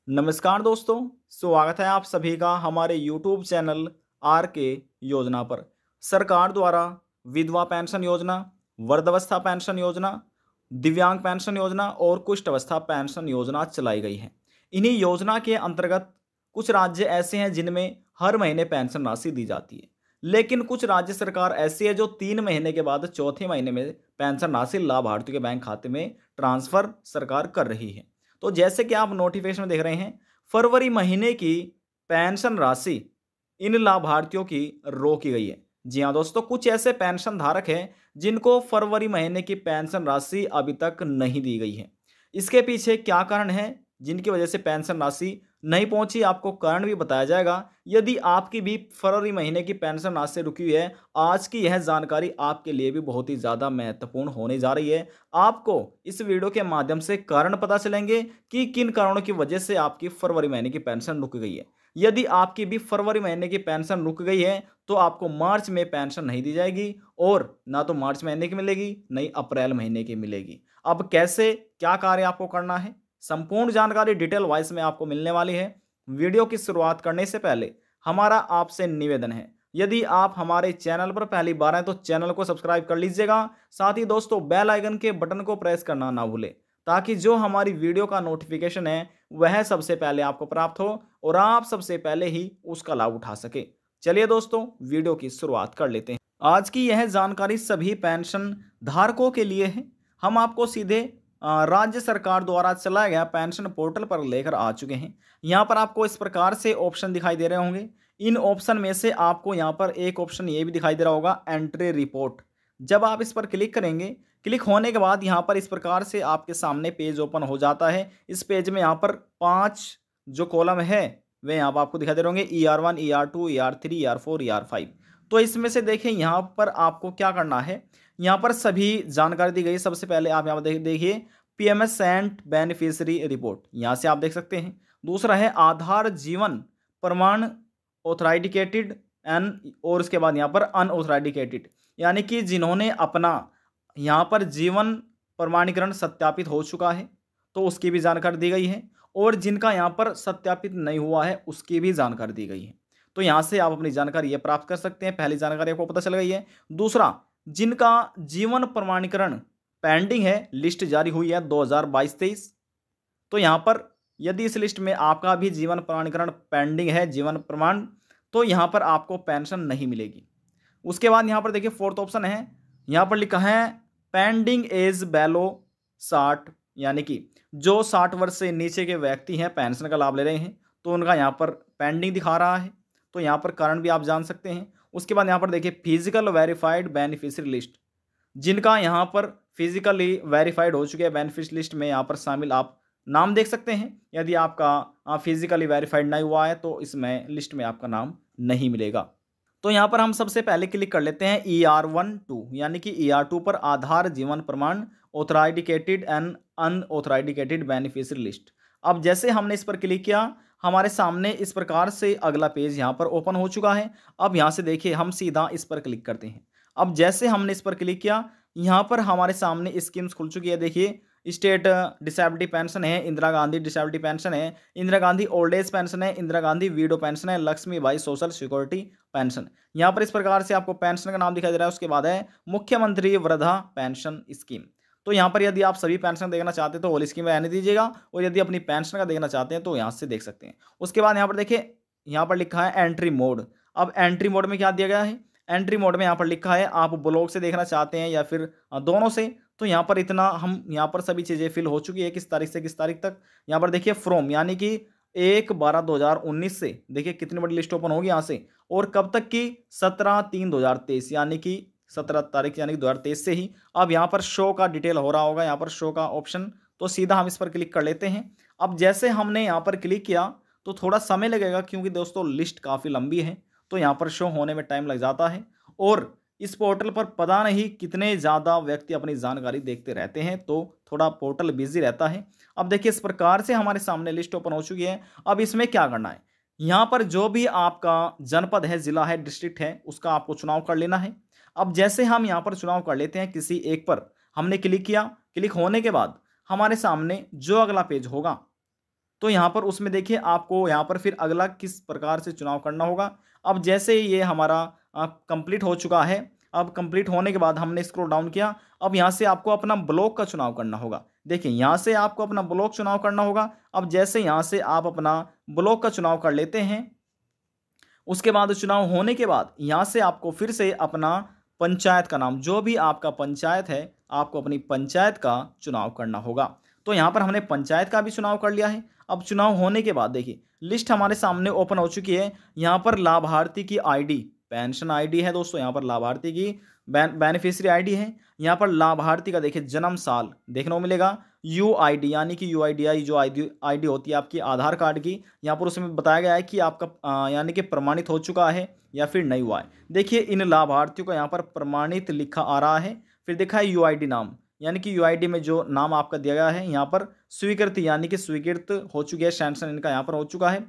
नमस्कार दोस्तों, स्वागत है आप सभी का हमारे YouTube चैनल आर के योजना पर। सरकार द्वारा विधवा पेंशन योजना, वृद्धावस्था पेंशन योजना, दिव्यांग पेंशन योजना और कुष्ठ अवस्था पेंशन योजना चलाई गई है। इन्हीं योजना के अंतर्गत कुछ राज्य ऐसे हैं जिनमें हर महीने पेंशन राशि दी जाती है, लेकिन कुछ राज्य सरकार ऐसी है जो 3 महीने के बाद चौथे महीने में पेंशन राशि लाभार्थियों के बैंक खाते में ट्रांसफर सरकार कर रही है। तो जैसे कि आप नोटिफिकेशन में देख रहे हैं, फरवरी महीने की पेंशन राशि इन लाभार्थियों की रोकी गई है। जी हाँ दोस्तों, कुछ ऐसे पेंशन धारक हैं जिनको फरवरी महीने की पेंशन राशि अभी तक नहीं दी गई है। इसके पीछे क्या कारण है जिनकी वजह से पेंशन राशि नहीं पहुंची, आपको कारण भी बताया जाएगा। यदि आपकी भी फरवरी महीने की पेंशन राशि रुकी हुई है, आज की यह जानकारी आपके लिए भी बहुत ही ज़्यादा महत्वपूर्ण होने जा रही है। आपको इस वीडियो के माध्यम से कारण पता चलेंगे कि किन कारणों की वजह से आपकी फरवरी महीने की पेंशन रुक गई है। यदि आपकी भी फरवरी महीने की पेंशन रुक गई है तो आपको मार्च में पेंशन नहीं दी जाएगी, और ना तो मार्च महीने की मिलेगी, नहीं अप्रैल महीने की मिलेगी। अब कैसे, क्या कार्य आपको करना है, संपूर्ण जानकारी डिटेल वाइज में आपको मिलने वाली है। वीडियो की शुरुआत करने से पहले हमारा आपसे निवेदन है, यदि आप हमारे चैनल पर पहली बार हैं तो चैनल को सब्सक्राइब कर लीजिएगा। साथ ही दोस्तों बेल आइकन के बटन को प्रेस करना ना भूलें, ताकि जो हमारी वीडियो का नोटिफिकेशन है वह सबसे पहले आपको प्राप्त हो और आप सबसे पहले ही उसका लाभ उठा सके। चलिए दोस्तों, वीडियो की शुरुआत कर लेते हैं। आज की यह जानकारी सभी पेंशन धारकों के लिए है। हम आपको सीधे राज्य सरकार द्वारा चलाया गया पेंशन पोर्टल पर लेकर आ चुके हैं। यहाँ पर आपको इस प्रकार से ऑप्शन दिखाई दे रहे होंगे। इन ऑप्शन में से आपको यहाँ पर एक ऑप्शन ये भी दिखाई दे रहा होगा, एंट्री रिपोर्ट। जब आप इस पर क्लिक करेंगे, क्लिक होने के बाद यहाँ पर इस प्रकार से आपके सामने पेज ओपन हो जाता है। इस पेज में यहाँ पर 5 जो कॉलम है वे यहाँ पर आपको दिखाई दे रहे होंगे, ER1, ER2, ER3, ER4, ER5। तो इसमें से देखें यहाँ पर आपको क्या करना है। यहाँ पर सभी जानकारी दी गई। सबसे पहले आप यहाँ पर देखिए PMS सेंट बेनिफिशियरी रिपोर्ट, यहाँ से आप देख सकते हैं। दूसरा है आधार जीवन प्रमाण ऑथराइडिकेटेड एन, और उसके बाद यहाँ पर अनऑथराइडिकेटेड, यानी कि जिन्होंने अपना यहाँ पर जीवन प्रमाणीकरण सत्यापित हो चुका है तो उसकी भी जानकारी दी गई है, और जिनका यहाँ पर सत्यापित नहीं हुआ है उसकी भी जानकारी दी गई है। तो यहाँ से आप अपनी जानकारी ये प्राप्त कर सकते हैं। पहली जानकारी आपको पता चल गई है। दूसरा, जिनका जीवन प्रमाणीकरण पेंडिंग है, लिस्ट जारी हुई है 2022-23। तो यहाँ पर यदि इस लिस्ट में आपका भी जीवन प्रमाणीकरण पेंडिंग है, जीवन प्रमाण, तो यहाँ पर आपको पेंशन नहीं मिलेगी। उसके बाद यहाँ पर देखिए फोर्थ ऑप्शन है, यहाँ पर लिखा है पेंडिंग एज बेलो 60, यानी कि जो 60 वर्ष से नीचे के व्यक्ति हैं पेंशन का लाभ ले रहे हैं तो उनका यहाँ पर पेंडिंग दिखा रहा है। तो यहाँ पर कारण भी आप जान सकते हैं। उसके बाद यहाँ पर देखिए फिजिकल वेरीफाइड बेनिफिशियरी लिस्ट, जिनका यहाँ पर फिजिकली वेरीफाइड हो चुके हैं बेनिफिशियरी लिस्ट में यहाँ पर शामिल आप नाम देख सकते हैं। यदि आपका फिजिकली वेरीफाइड नहीं हुआ है तो इसमें लिस्ट में आपका नाम नहीं मिलेगा। तो यहाँ पर हम सबसे पहले क्लिक कर लेते हैं ER1-2, यानी कि ER2 पर आधार जीवन प्रमाण ऑथराइडिकेटेड एंड अनऑथराइडिकेटेड बेनिफिशियरी लिस्ट। अब जैसे हमने इस पर क्लिक किया, हमारे सामने इस प्रकार से अगला पेज यहाँ पर ओपन हो चुका है। अब यहाँ से देखिए हम सीधा इस पर क्लिक करते हैं। अब जैसे हमने इस पर क्लिक किया, यहाँ पर हमारे सामने स्कीम्स खुल चुकी है। देखिए स्टेट डिसेबिलिटी पेंशन है, इंदिरा गांधी डिसेबिलिटी पेंशन है, Indira Gandhi old age pension है, इंदिरा गांधी वीडो पेंशन है, लक्ष्मीबाई सोशल सिक्योरिटी पेंशन। यहाँ पर इस प्रकार से आपको पेंशन का नाम दिखाई दे रहा है। उसके बाद है मुख्यमंत्री वृद्धा पेंशन स्कीम। तो यहाँ पर यदि आप सभी पेंशन देखना चाहते हैं तो होल स्कीम में रहने दीजिएगा, और यदि अपनी पेंशन का देखना चाहते हैं तो यहाँ से देख सकते हैं। उसके बाद यहाँ पर देखिए, यहाँ पर लिखा है एंट्री मोड। अब एंट्री मोड में क्या दिया गया है, एंट्री मोड में यहाँ पर लिखा है आप ब्लॉग से देखना चाहते हैं या फिर दोनों से। तो यहाँ पर इतना हम यहाँ पर सभी चीज़ें फिल हो चुकी है, किस तारीख से किस तारीख तक। यहाँ पर देखिए फ्रॉम, यानी कि 1/12/2019 से देखिए कितनी बड़ी लिस्ट ओपन होगी यहाँ से, और कब तक की 17/3/2023, यानी कि 17 तारीख यानी कि 2023 से ही। अब यहाँ पर शो का डिटेल हो रहा होगा, यहाँ पर शो का ऑप्शन, तो सीधा हम इस पर क्लिक कर लेते हैं। अब जैसे हमने यहाँ पर क्लिक किया तो थोड़ा समय लगेगा, क्योंकि दोस्तों लिस्ट काफ़ी लंबी है तो यहाँ पर शो होने में टाइम लग जाता है, और इस पोर्टल पर पता नहीं कितने ज़्यादा व्यक्ति अपनी जानकारी देखते रहते हैं, तो थोड़ा पोर्टल बिजी रहता है। अब देखिए इस प्रकार से हमारे सामने लिस्ट ओपन हो चुकी है। अब इसमें क्या करना है, यहाँ पर जो भी आपका जनपद है, जिला है, डिस्ट्रिक्ट है, उसका आपको चुनाव कर लेना है। अब जैसे हम यहाँ पर चुनाव कर लेते हैं किसी एक पर, हमने क्लिक किया, क्लिक होने के बाद हमारे सामने जो अगला पेज होगा तो यहाँ पर उसमें देखिए आपको यहाँ पर फिर अगला किस प्रकार से चुनाव करना होगा। अब जैसे ये हमारा कंप्लीट हो चुका है, अब कंप्लीट होने के बाद हमने स्क्रॉल डाउन किया, अब यहाँ से आपको अपना ब्लॉक का चुनाव करना होगा। देखिए यहाँ से आपको अपना ब्लॉक चुनाव करना होगा। अब जैसे यहाँ से आप अपना ब्लॉक का चुनाव कर लेते हैं, उसके बाद चुनाव होने के बाद यहाँ से आपको फिर से अपना पंचायत का नाम, जो भी आपका पंचायत है, आपको अपनी पंचायत का चुनाव करना होगा। तो यहाँ पर हमने पंचायत का भी चुनाव कर लिया है। अब चुनाव होने के बाद देखिए लिस्ट हमारे सामने ओपन हो चुकी है। यहाँ पर लाभार्थी की आईडी पेंशन आईडी है दोस्तों, यहाँ पर लाभार्थी की बेनिफिशियरी आईडी है। यहाँ पर लाभार्थी का देखिए जन्म साल देखने को मिलेगा। यूआईडी यानी कि यूआईडीआई जो आईडी होती है आपकी आधार कार्ड की, यहाँ पर उसमें बताया गया है कि आपका यानी कि प्रमाणित हो चुका है या फिर नहीं हुआ है। देखिए इन लाभार्थियों को यहाँ पर प्रमाणित लिखा आ रहा है। फिर देखा है यूआईडी नाम, यानी कि यूआईडी में जो नाम आपका दिया गया है यहाँ पर स्वीकृत यानी कि स्वीकृत हो चुकी है, सैंक्शन इनका यहाँ पर हो चुका है।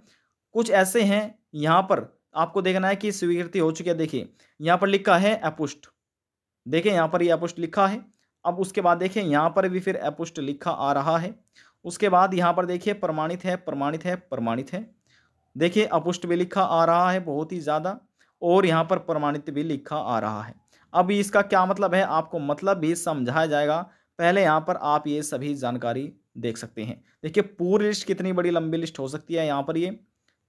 कुछ ऐसे हैं यहाँ पर आपको देखना है कि स्वीकृति हो चुकी है। देखिए यहाँ पर लिखा है अपुष्ट, देखिए यहाँ पर ये अपुष्ट लिखा है। अब उसके बाद देखिए यहाँ पर भी फिर अपुष्ट लिखा आ रहा है। उसके बाद यहाँ पर देखिए प्रमाणित है, प्रमाणित है, प्रमाणित है। देखिए अपुष्ट भी लिखा आ रहा है बहुत ही ज़्यादा, और यहाँ पर प्रमाणित भी लिखा आ रहा है। अब इसका क्या मतलब है आपको मतलब भी समझाया जाएगा। पहले यहाँ पर आप ये सभी जानकारी देख सकते हैं। देखिए पूरी लिस्ट कितनी बड़ी लंबी लिस्ट हो सकती है यहाँ पर ये।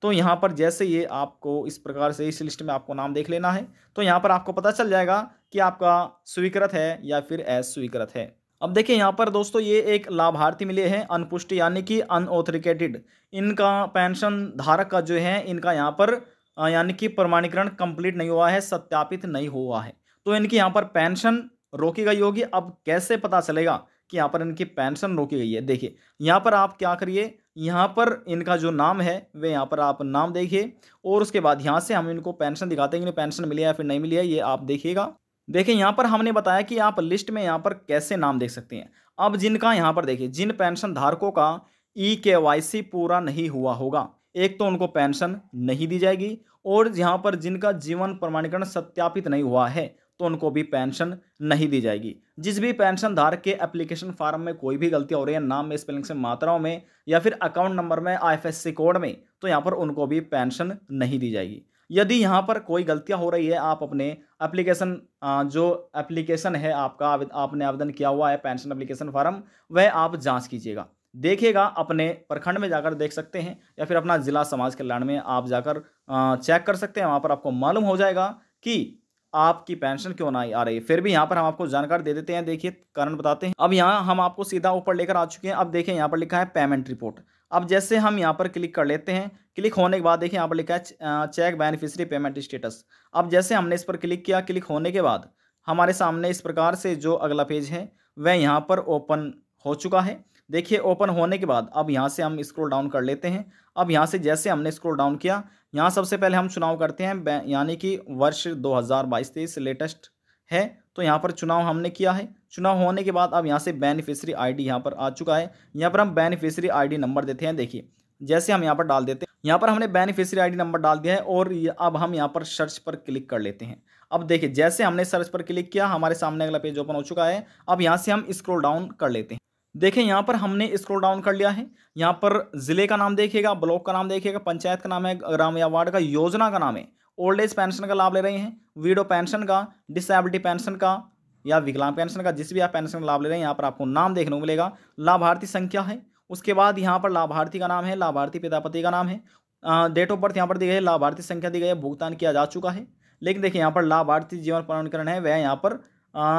तो यहाँ पर जैसे ये आपको इस प्रकार से इस लिस्ट में आपको नाम देख लेना है, तो यहाँ पर आपको पता चल जाएगा कि आपका स्वीकृत है या फिर अस्वीकृत है। अब देखिए यहाँ पर दोस्तों ये एक लाभार्थी मिले हैं अनपुष्ट यानी कि अनऑथरिकेटेड, इनका पेंशन धारक का जो है इनका यहाँ पर यानी कि प्रमाणीकरण कंप्लीट नहीं हुआ है, सत्यापित नहीं हुआ है, तो इनकी यहाँ पर पेंशन रोकी गई होगी। अब कैसे पता चलेगा कि यहाँ पर इनकी पेंशन रोकी गई है? देखिए यहाँ पर आप क्या करिए, यहाँ पर इनका जो नाम है वे यहाँ पर आप नाम देखिए, और उसके बाद यहाँ से हम इनको पेंशन दिखाते हैं कि पेंशन मिली है या फिर नहीं मिली है, ये आप देखिएगा। देखिए यहाँ पर हमने बताया कि आप लिस्ट में यहाँ पर कैसे नाम देख सकते हैं। अब जिनका यहाँ पर देखिए जिन पेंशन धारकों का EKYC पूरा नहीं हुआ होगा, एक तो उनको पेंशन नहीं दी जाएगी, और यहाँ पर जिनका जीवन प्रमाणीकरण सत्यापित नहीं हुआ है तो उनको भी पेंशन नहीं दी जाएगी। जिस भी पेंशन धारक के एप्लीकेशन फॉर्म में कोई भी गलती हो रही है, नाम में, स्पेलिंग से, मात्राओं में या फिर अकाउंट नंबर में, IFSC कोड में, तो यहाँ पर उनको भी पेंशन नहीं दी जाएगी। यदि यहाँ पर कोई गलतियाँ हो रही है, आप अपने एप्लीकेशन जो एप्लीकेशन है आपका आपने आवेदन किया हुआ है पेंशन एप्लीकेशन फॉर्म, वह आप जाँच कीजिएगा, देखिएगा। अपने प्रखंड में जाकर देख सकते हैं या फिर अपना जिला समाज कल्याण में आप जाकर चेक कर सकते हैं। वहाँ पर आपको मालूम हो जाएगा कि आपकी पेंशन क्यों नहीं आ रही है। फिर भी यहाँ पर हम आपको जानकारी दे देते हैं, देखिए कारण बताते हैं। अब यहाँ हम आपको सीधा ऊपर लेकर आ चुके हैं। अब देखिए यहाँ पर लिखा है पेमेंट रिपोर्ट। अब जैसे हम यहाँ पर क्लिक कर लेते हैं, क्लिक होने के बाद देखिए यहाँ पर लिखा है चेक बेनिफिशियरी पेमेंट स्टेटस। अब जैसे हमने इस पर क्लिक किया, क्लिक होने के बाद हमारे सामने इस प्रकार से जो अगला पेज है वह यहाँ पर ओपन हो चुका है। देखिए ओपन होने के बाद अब यहाँ से हम स्क्रॉल डाउन कर लेते हैं। अब यहाँ से जैसे हमने स्क्रॉल डाउन किया, यहाँ सबसे पहले हम चुनाव करते हैं, यानी कि वर्ष 2022-23 लेटेस्ट है, तो यहाँ पर चुनाव हमने किया है। चुनाव होने के बाद अब यहाँ से बेनिफिशियरी आईडी यहाँ पर आ चुका है। यहाँ पर हम बेनिफिशियरी आईडी नंबर देते हैं। देखिए जैसे हम यहाँ पर डाल देते हैं, यहाँ पर हमने बेनिफिशियरी आईडी नंबर डाल दिया है, और अब हम यहाँ पर सर्च पर क्लिक कर लेते हैं। अब देखिए जैसे हमने सर्च पर क्लिक किया, हमारे सामने अगला पेज ओपन हो चुका है। अब यहाँ से हम स्क्रॉल डाउन कर लेते हैं। देखें यहाँ पर हमने स्क्रॉल डाउन कर लिया है। यहाँ पर जिले का नाम देखिएगा, ब्लॉक का नाम देखिएगा, पंचायत का नाम है, ग्राम या वार्ड का, योजना का नाम है, ओल्ड एज पेंशन का लाभ ले रहे हैं, विडो पेंशन का, डिसेबिलिटी पेंशन का या विकलांग पेंशन का, जिस भी आप पेंशन का लाभ ले रहे हैं, यहाँ पर आपको नाम देखने को मिलेगा। लाभार्थी संख्या है, उसके बाद यहाँ पर लाभार्थी का नाम है, लाभार्थी पिता पति का नाम है, डेट ऑफ बर्थ यहाँ पर दी गई है, लाभार्थी संख्या दी गई है, भुगतान किया जा चुका है। लेकिन देखिए यहाँ पर लाभार्थी जीवन प्रमाणीकरण है, वह यहाँ पर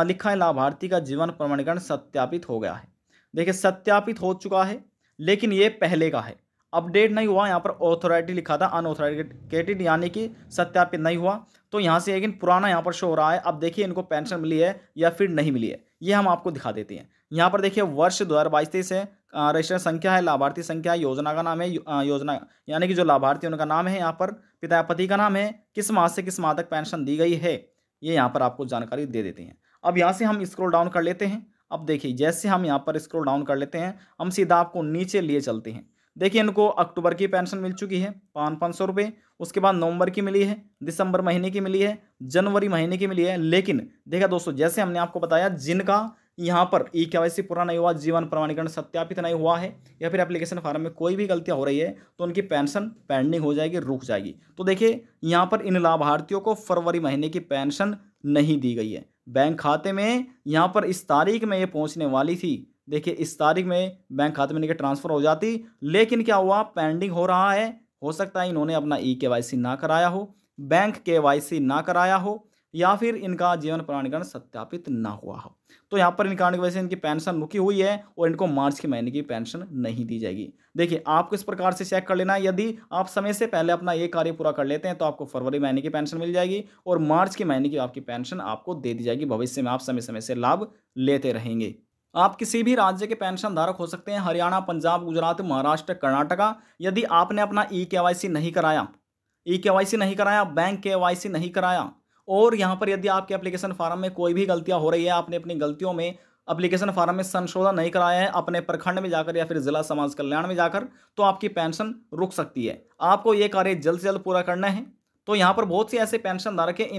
लिखा है लाभार्थी का जीवन प्रमाणीकरण सत्यापित हो गया है। देखिए सत्यापित हो चुका है, लेकिन ये पहले का है, अपडेट नहीं हुआ। यहाँ पर ऑथोराइटी लिखा था, अनऑथराइटेड यानी कि सत्यापित नहीं हुआ, तो यहाँ से लेकिन पुराना यहाँ पर शो हो रहा है। अब देखिए इनको पेंशन मिली है या फिर नहीं मिली है, ये हम आपको दिखा देते हैं। यहाँ पर देखिए वर्ष 2022-23 है, रजिस्टर संख्या है, लाभार्थी संख्या, योजना का नाम है, योजना यानी कि जो लाभार्थी उनका नाम है, यहाँ पर पिता पति का नाम है, किस माह से किस माह तक पेंशन दी गई है, ये यहाँ पर आपको जानकारी दे देते हैं। अब यहाँ से हम स्क्रॉल डाउन कर लेते हैं। अब देखिए जैसे हम यहाँ पर स्क्रॉल डाउन कर लेते हैं, हम सीधा आपको नीचे लिए चलते हैं। देखिए इनको अक्टूबर की पेंशन मिल चुकी है 500 रुपये, उसके बाद नवंबर की मिली है, दिसंबर महीने की मिली है, जनवरी महीने की मिली है। लेकिन देखा दोस्तों जैसे हमने आपको बताया जिनका यहाँ पर ई केवाईसी पूरा नहीं हुआ, जीवन प्रमाणीकरण सत्यापित नहीं हुआ है, या फिर एप्लीकेशन फॉर्म में कोई भी गलतियां हो रही है, तो उनकी पेंशन पेंडिंग हो जाएगी, रुक जाएगी। तो देखिए यहाँ पर इन लाभार्थियों को फरवरी महीने की पेंशन नहीं दी गई है। बैंक खाते में यहाँ पर इस तारीख में ये पहुँचने वाली थी। देखिए इस तारीख में बैंक खाते में इनके ट्रांसफर हो जाती, लेकिन क्या हुआ, पेंडिंग हो रहा है। हो सकता है इन्होंने अपना ई केवाईसी ना कराया हो, बैंक केवाईसी ना कराया हो, या फिर इनका जीवन प्रमाणीकरण सत्यापित ना हुआ हो। तो यहाँ पर इन कारण की वजह से इनकी पेंशन रुकी हुई है और इनको मार्च के महीने की पेंशन नहीं दी जाएगी। देखिए आपको इस प्रकार से चेक कर लेना है, यदि आप समय से पहले अपना ये कार्य पूरा कर लेते हैं तो आपको फरवरी महीने की पेंशन मिल जाएगी और मार्च के महीने की आपकी पेंशन आपको दे दी जाएगी। भविष्य में आप समय समय से लाभ लेते रहेंगे। आप किसी भी राज्य के पेंशन धारक हो सकते हैं, हरियाणा, पंजाब, गुजरात, महाराष्ट्र, कर्नाटका। यदि आपने अपना ई केवाईसी नहीं कराया, बैंक केवाईसी नहीं कराया, और यहाँ पर यदि आपके एप्लीकेशन फॉर्म में कोई भी गलतियाँ हो रही है, आपने अपनी गलतियों में एप्लीकेशन फॉर्म में संशोधन नहीं कराया है अपने प्रखंड में जाकर या फिर जिला समाज कल्याण में जाकर, तो आपकी पेंशन रुक सकती है। आपको ये कार्य जल्द से जल्द पूरा करना है। तो यहाँ पर बहुत से ऐसे पेंशन धारक हैं,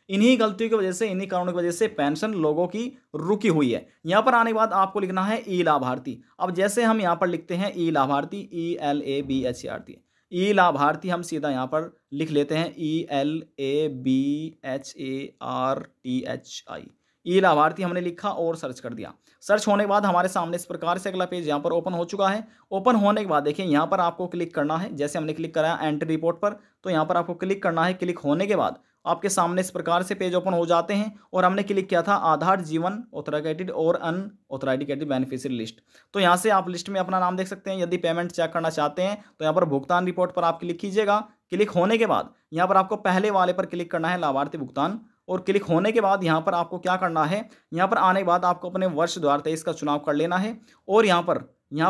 इन्हीं गलतियों की वजह से, इन्हीं कारणों की वजह से पेंशन लोगों की रुकी हुई है। यहाँ पर आने के बाद आपको लिखना है ई लाभार्थी। अब जैसे हम यहाँ पर लिखते हैं ई लाभार्थी, ELABHART, ई लाभार्थी, हम सीधा यहाँ पर लिख लेते हैं ELABHARTHI। ई लाभार्थी हमने लिखा और सर्च कर दिया। सर्च होने के बाद हमारे सामने इस प्रकार से अगला पेज यहाँ पर ओपन हो चुका है। ओपन होने के बाद देखिए यहाँ पर आपको क्लिक करना है। जैसे हमने क्लिक करा एंट्री रिपोर्ट पर, तो यहाँ पर आपको क्लिक करना है। क्लिक होने के बाद आपके सामने इस प्रकार से पेज ओपन हो जाते हैं और हमने क्लिक किया था आधार जीवन ऑथराइटेड और अनऑथराइटेड बेनिफिशियरी लिस्ट। तो यहाँ से आप लिस्ट में अपना नाम देख सकते हैं। यदि पेमेंट चेक करना चाहते हैं तो यहाँ पर भुगतान रिपोर्ट पर आप क्लिक कीजिएगा। क्लिक होने के बाद यहाँ पर आपको पहले वाले पर क्लिक करना है, लाभार्थी भुगतान। और क्लिक होने के बाद यहाँ पर आपको क्या करना है, यहाँ पर आने के बाद आपको अपने वर्ष 2023 का चुनाव कर लेना है। और यहाँ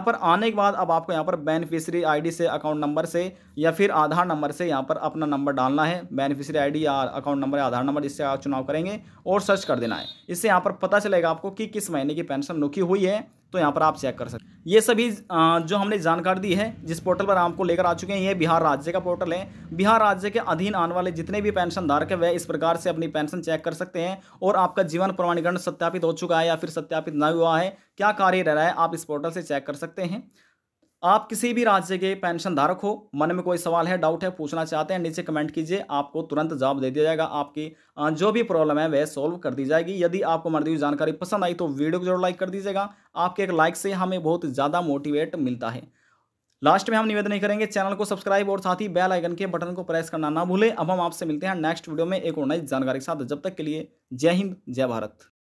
पर आने के बाद अब आपको यहाँ पर बेनिफिशियरी आईडी से, अकाउंट नंबर से या फिर आधार नंबर से यहाँ पर अपना नंबर डालना है। बेनिफिशियरी आईडी या अकाउंट नंबर या आधार नंबर, जिससे आप चुनाव करेंगे, और सर्च कर देना है। इससे यहाँ पर पता चलेगा आपको कि किस महीने की पेंशन रुकी हुई है। तो यहाँ पर आप चेक कर सकते हैं। ये सभी जो हमने जानकारी दी है, जिस पोर्टल पर आपको लेकर आ चुके हैं, ये बिहार राज्य का पोर्टल है। बिहार राज्य के अधीन आने वाले जितने भी पेंशन धारक है, वह इस प्रकार से अपनी पेंशन चेक कर सकते हैं। और आपका जीवन प्रमाणीकरण सत्यापित हो चुका है या फिर सत्यापित नहीं हुआ है, क्या कार्य रह रहा है, आप इस पोर्टल से चेक कर सकते हैं। आप किसी भी राज्य के पेंशन धारक हो, मन में कोई सवाल है, डाउट है, पूछना चाहते हैं, नीचे कमेंट कीजिए, आपको तुरंत जवाब दे दिया जाएगा। आपकी जो भी प्रॉब्लम है वह सॉल्व कर दी जाएगी। यदि आपको हमारी दी हुई जानकारी पसंद आई तो वीडियो को जरूर लाइक कर दीजिएगा। आपके एक लाइक से हमें बहुत ज़्यादा मोटिवेट मिलता है। लास्ट में हम निवेदन नहीं करेंगे, चैनल को सब्सक्राइब और साथ ही बेल आइकन के बटन को प्रेस करना ना भूलें। अब हम आपसे मिलते हैं नेक्स्ट वीडियो में एक और नई जानकारी के साथ। जब तक के लिए जय हिंद, जय भारत।